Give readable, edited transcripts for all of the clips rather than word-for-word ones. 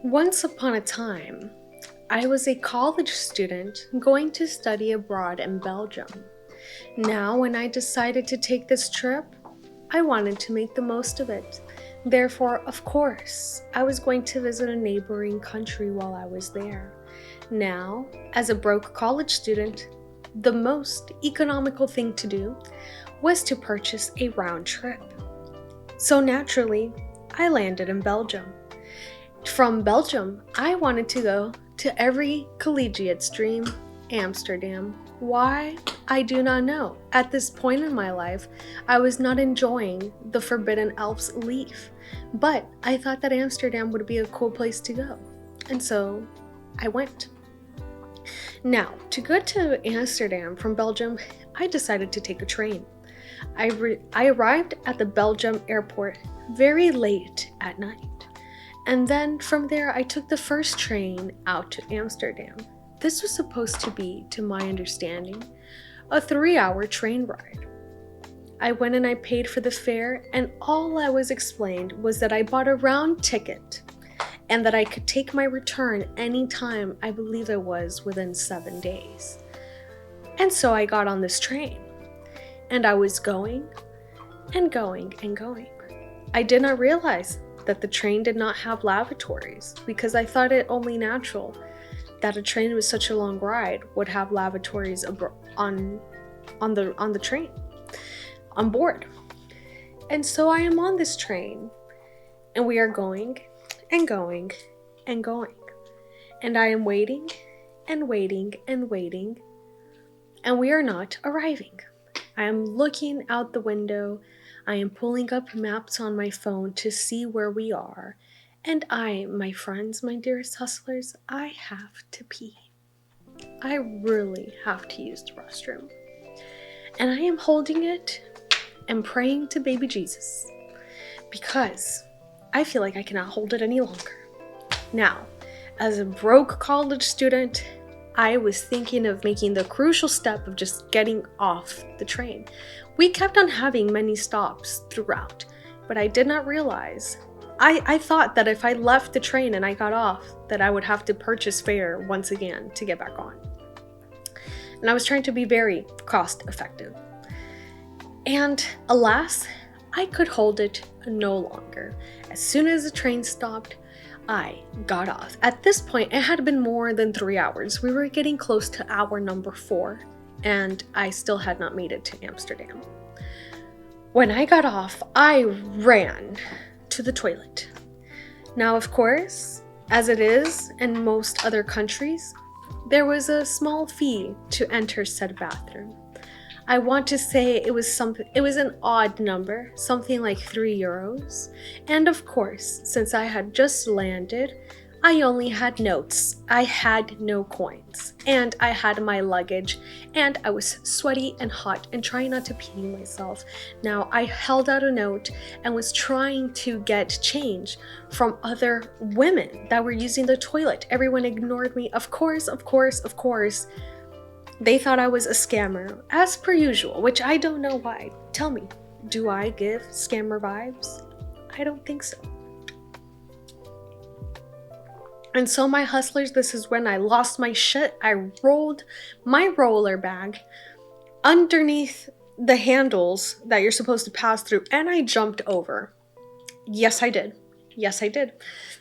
Once upon a time, I was a college student going to study abroad in Belgium. Now, when I decided to take this trip, I wanted to make the most of it. Therefore, of course, I was going to visit a neighboring country while I was there. Now, as a broke college student, the most economical thing to do was to purchase a round trip. So naturally, I landed in Belgium. From Belgium, I wanted to go to every collegiate's dream, Amsterdam. Why? I do not know. At this point in my life, I was not enjoying the Forbidden Alps leaf, but I thought that Amsterdam would be a cool place to go, and so I went. Now, to go to Amsterdam from Belgium, I decided to take a train. I arrived at the Belgium airport very late at night. And then from there, I took the first train out to Amsterdam. This was supposed to be, to my understanding, a 3-hour train ride. I went and I paid for the fare, and all I was explained was that I bought a round ticket and that I could take my return anytime. I believe it was within 7 days. And so I got on this train, and I was going and going and going. I did not realize that the train did not have lavatories, because I thought it only natural that a train with such a long ride would have lavatories on the train, on board. And so I am on this train, and we are going and going and going. And I am waiting and waiting and waiting, and we are not arriving. I am looking out the window. I am pulling up maps on my phone to see where we are. And my friends, my dearest hustlers, I have to pee. I really have to use the restroom. And I am holding it and praying to baby Jesus, because I feel like I cannot hold it any longer. Now, as a broke college student, I was thinking of making the crucial step of just getting off the train. We kept on having many stops throughout, but I did not realize. I thought that if I left the train and I got off, that I would have to purchase fare once again to get back on. And I was trying to be very cost effective. And alas, I could hold it no longer. As soon as the train stopped, I got off. At this point, it had been more than 3 hours. We were getting close to hour number 4, and I still had not made it to Amsterdam. When I got off, I ran to the toilet. Now, of course, as it is in most other countries, there was a small fee to enter said bathroom. I want to say it was an odd number, something like €3. And of course, since I had just landed, I only had notes. I had no coins. And I had my luggage, and I was sweaty and hot and trying not to pee myself. Now, I held out a note and was trying to get change from other women that were using the toilet. Everyone ignored me. Of course. They thought I was a scammer, as per usual, which I don't know why. Tell me, do I give scammer vibes? I don't think so. And so, my hustlers, this is when I lost my shit. I rolled my roller bag underneath the handles that you're supposed to pass through, and I jumped over. Yes, I did.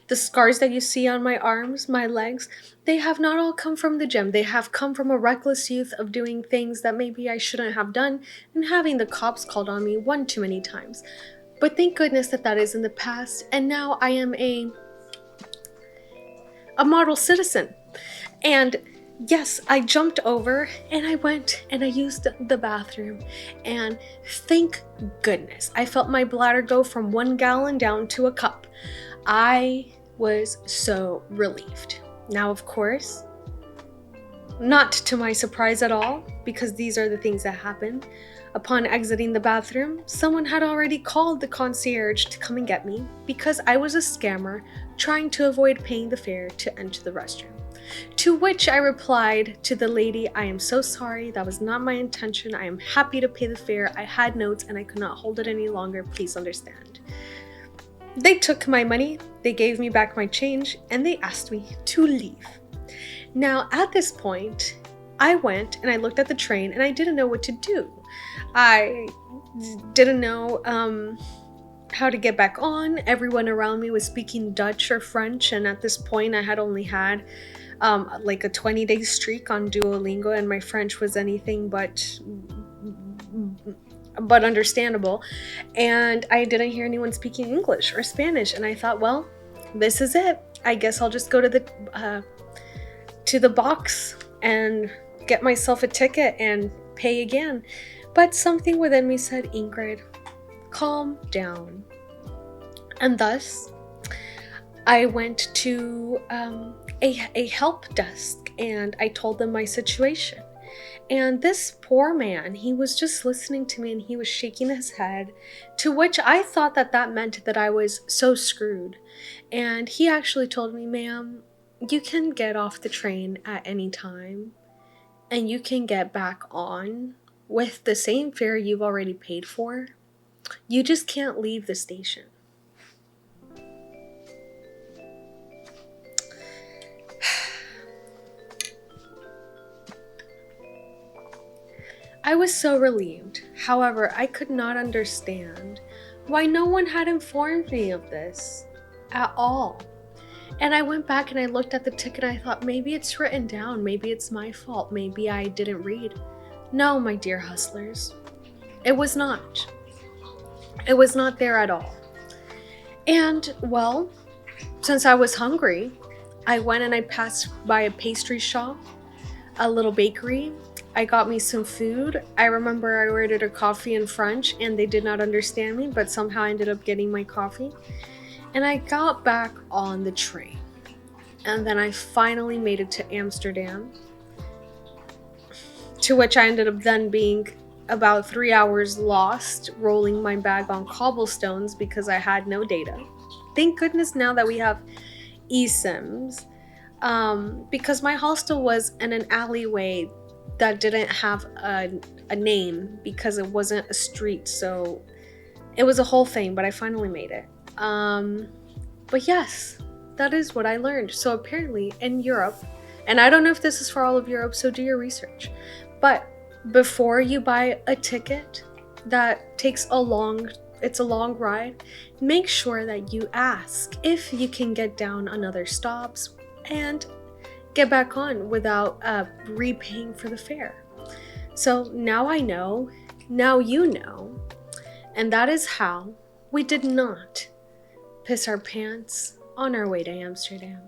The scars that you see on my arms, my legs, they have not all come from the gym. They have come from a reckless youth of doing things that maybe I shouldn't have done and having the cops called on me one too many times. But thank goodness that is in the past, and now I am a model citizen. And yes, I jumped over and I went and I used the bathroom, and thank goodness I felt my bladder go from 1 gallon down to a cup. I was so relieved. Now, of course, not to my surprise at all, because these are the things that happen. Upon exiting the bathroom, someone had already called the concierge to come and get me, because I was a scammer trying to avoid paying the fare to enter the restroom. To which I replied to the lady, I am so sorry, that was not my intention. I am happy to pay the fare. I had notes and I could not hold it any longer. Please understand. They took my money, they gave me back my change and they asked me to leave. Now, at this point, I went and I looked at the train and I didn't know what to do. I didn't know how to get back on. Everyone around me was speaking Dutch or French, and at this point I had only had like a 20-day streak on Duolingo, and my French was anything but understandable, and I didn't hear anyone speaking English or Spanish, and I thought, well, this is it. I guess I'll just go to the box and get myself a ticket and pay again. But something within me said, Ingrid, calm down. And thus, I went to a help desk and I told them my situation. And this poor man, he was just listening to me and he was shaking his head, to which I thought that meant that I was so screwed. And he actually told me, ma'am, you can get off the train at any time and you can get back on with the same fare you've already paid for. You just can't leave the station. I was so relieved. However, I could not understand why no one had informed me of this at all. And I went back and I looked at the ticket and I thought, maybe it's written down. Maybe it's my fault. Maybe I didn't read. No, my dear hustlers, it was not. It was not there at all. And, well, since I was hungry, I went and I passed by a pastry shop, a little bakery. I got me some food. I remember I ordered a coffee in French and they did not understand me, but somehow I ended up getting my coffee. And I got back on the train. And then I finally made it to Amsterdam, to which I ended up then being about 3 hours lost, rolling my bag on cobblestones because I had no data. Thank goodness now that we have eSIMs, because my hostel was in an alleyway that didn't have a name because it wasn't a street, so it was a whole thing, but I finally made it. But yes, that is what I learned. So apparently in Europe, and I don't know if this is for all of Europe, so do your research, but before you buy a ticket that takes a long ride, make sure that you ask if you can get down on other stops and get back on without repaying for the fare. So now I know, now you know, and that is how we did not piss our pants on our way to Amsterdam.